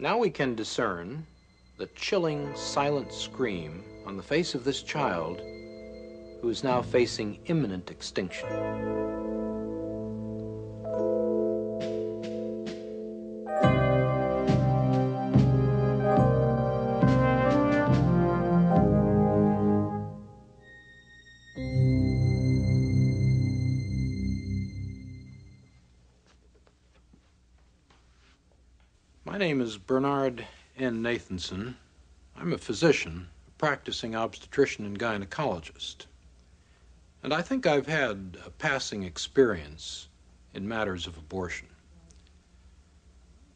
Now we can discern the chilling, silent scream on the face of this child who is now facing imminent extinction. My name is Bernarda Nathansona. I'm a physician, a practicing obstetrician and gynecologist. And I think I've had a passing experience in matters of abortion.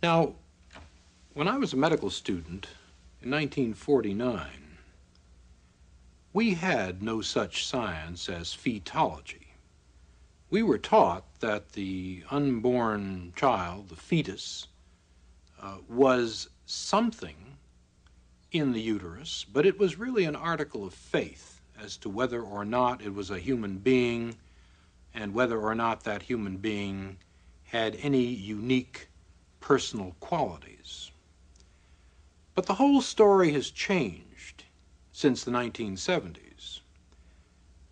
Now, when I was a medical student in 1949, we had no such science as fetology. We were taught that the unborn child, the fetus, was something in the uterus, but it was really an article of faith as to whether or not it was a human being and whether or not that human being had any unique personal qualities. But the whole story has changed since the 1970s.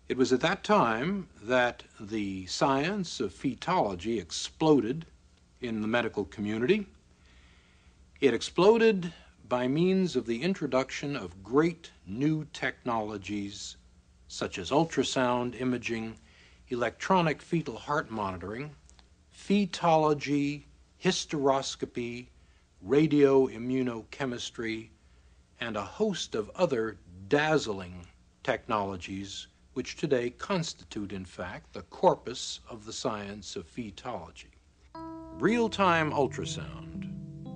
It was at that time that the science of fetology exploded in the medical community. It exploded by means of the introduction of great new technologies such as ultrasound imaging, electronic fetal heart monitoring, fetology, hysteroscopy, radioimmunochemistry, and a host of other dazzling technologies which today constitute, in fact, the corpus of the science of fetology. Real-time ultrasound,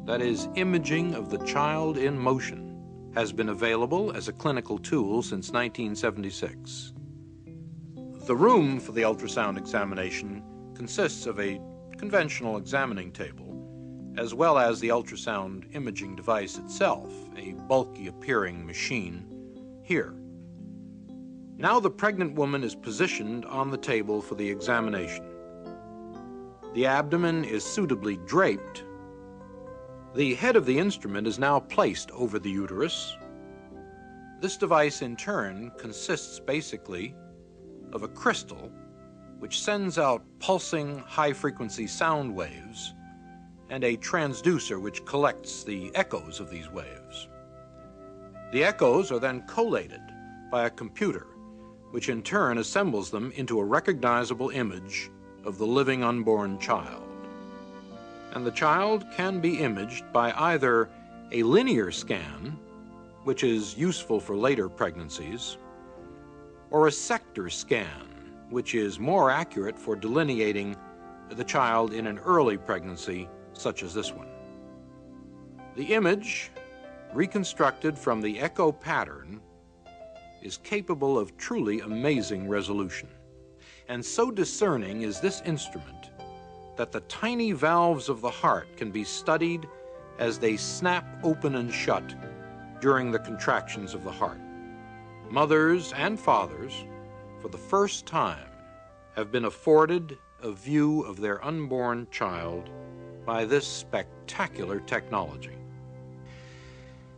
that is, imaging of the child in motion, has been available as a clinical tool since 1976. The room for the ultrasound examination consists of a conventional examining table, as well as the ultrasound imaging device itself, a bulky appearing machine here. Now the pregnant woman is positioned on the table for the examination. The abdomen is suitably draped. The head of the instrument is now placed over the uterus. This device, in turn, consists basically of a crystal which sends out pulsing high-frequency sound waves and a transducer which collects the echoes of these waves. The echoes are then collated by a computer, which in turn assembles them into a recognizable image of the living unborn child. And the child can be imaged by either a linear scan, which is useful for later pregnancies, or a sector scan, which is more accurate for delineating the child in an early pregnancy, such as this one. The image, reconstructed from the echo pattern, is capable of truly amazing resolution. And so discerning is this instrument that the tiny valves of the heart can be studied as they snap open and shut during the contractions of the heart. Mothers and fathers, for the first time, have been afforded a view of their unborn child by this spectacular technology.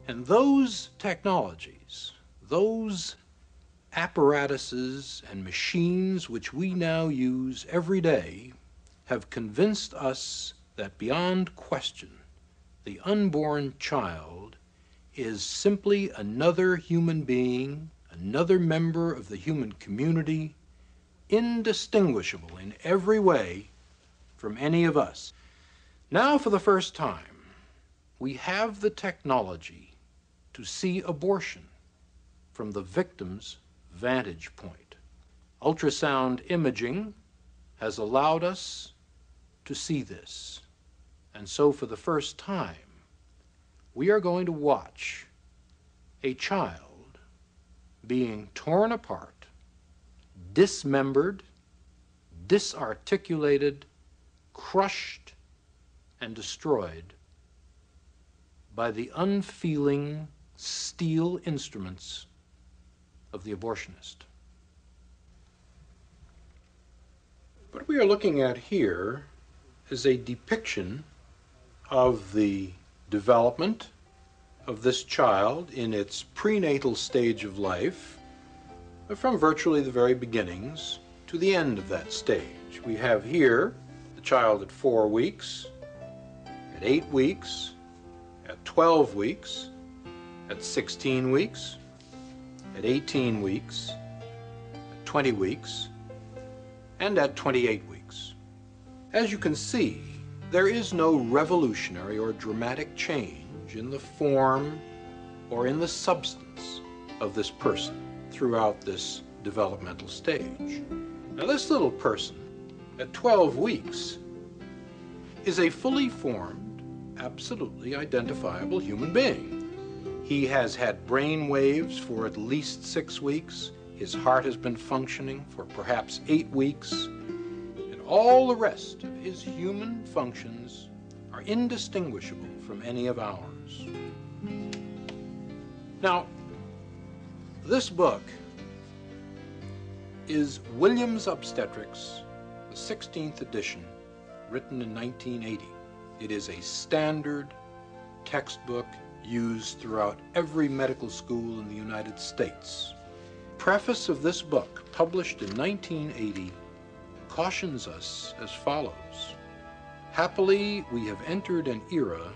And those technologies, those apparatuses and machines which we now use every day, have convinced us that beyond question, the unborn child is simply another human being, another member of the human community, indistinguishable in every way from any of us. Now, for the first time, we have the technology to see abortion from the victim's vantage point. Ultrasound imaging has allowed us to see this. And so for the first time, we are going to watch a child being torn apart, dismembered, disarticulated, crushed, and destroyed by the unfeeling steel instruments of the abortionist. What we are looking at here is a depiction of the development of this child in its prenatal stage of life, from virtually the very beginnings to the end of that stage. We have here the child at 4 weeks, at 8 weeks, at 12 weeks, at 16 weeks, at 18 weeks, at 20 weeks, and at 28 weeks. As you can see, there is no revolutionary or dramatic change in the form or in the substance of this person throughout this developmental stage. Now, this little person at 12 weeks is a fully formed, absolutely identifiable human being. He has had brain waves for at least 6 weeks. His heart has been functioning for perhaps 8 weeks. And all the rest of his human functions are indistinguishable from any of ours. Now, this book is Williams Obstetrics, the 16th edition, written in 1980. It is a standard textbook used throughout every medical school in the United States. Preface of this book, published in 1980, cautions us as follows. Happily, we have entered an era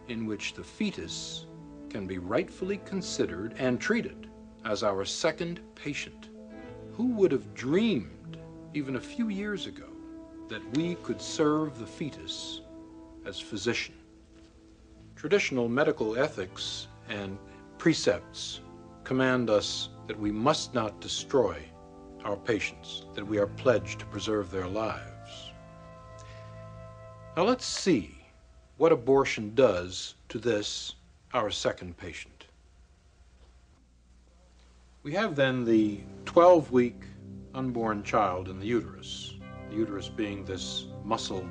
in which the fetus can be rightfully considered and treated as our second patient. Who would have dreamed, even a few years ago, that we could serve the fetus as physician? Traditional medical ethics and precepts command us that we must not destroy our patients, that we are pledged to preserve their lives. Now let's see what abortion does to this, our second patient. We have then the 12-week unborn child in the uterus being this muscle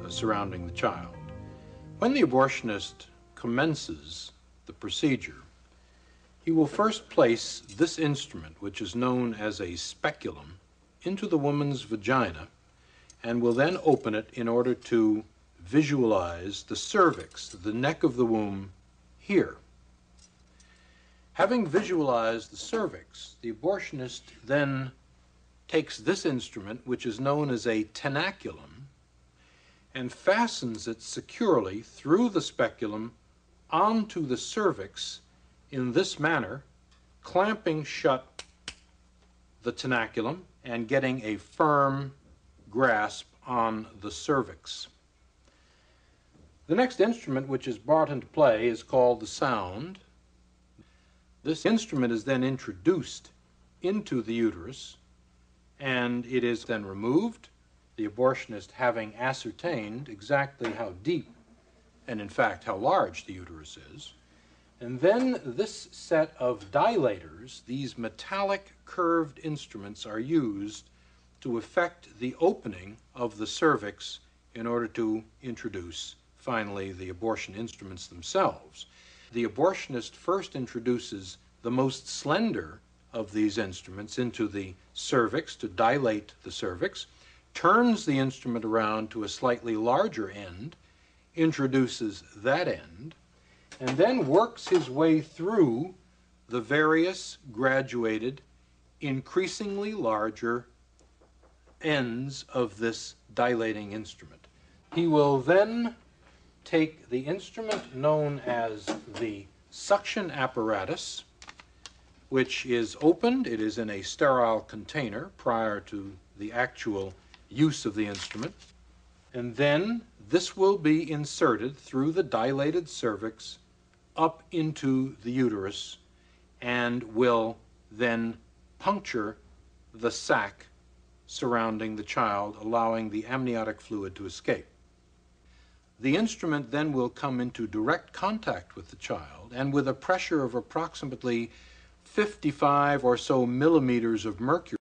surrounding the child. When the abortionist commences the procedure, he will first place this instrument, which is known as a speculum, into the woman's vagina and will then open it in order to visualize the cervix, the neck of the womb, here. Having visualized the cervix, the abortionist then takes this instrument, which is known as a tenaculum, and fastens it securely through the speculum onto the cervix in this manner, clamping shut the tenaculum and getting a firm grasp on the cervix. The next instrument which is brought into play is called the sound. This instrument is then introduced into the uterus, and it is then removed, the abortionist having ascertained exactly how deep and in fact how large the uterus is. And then this set of dilators, these metallic curved instruments, are used to effect the opening of the cervix in order to introduce finally the abortion instruments themselves. The abortionist first introduces the most slender of these instruments into the cervix to dilate the cervix, turns the instrument around to a slightly larger end, introduces that end, and then works his way through the various graduated, increasingly larger ends of this dilating instrument. He will then take the instrument known as the suction apparatus, which is opened. It is in a sterile container prior to the actual use of the instrument. And then this will be inserted through the dilated cervix up into the uterus and will then puncture the sac surrounding the child, allowing the amniotic fluid to escape. The instrument then will come into direct contact with the child, and with a pressure of approximately 55 or so millimeters of mercury,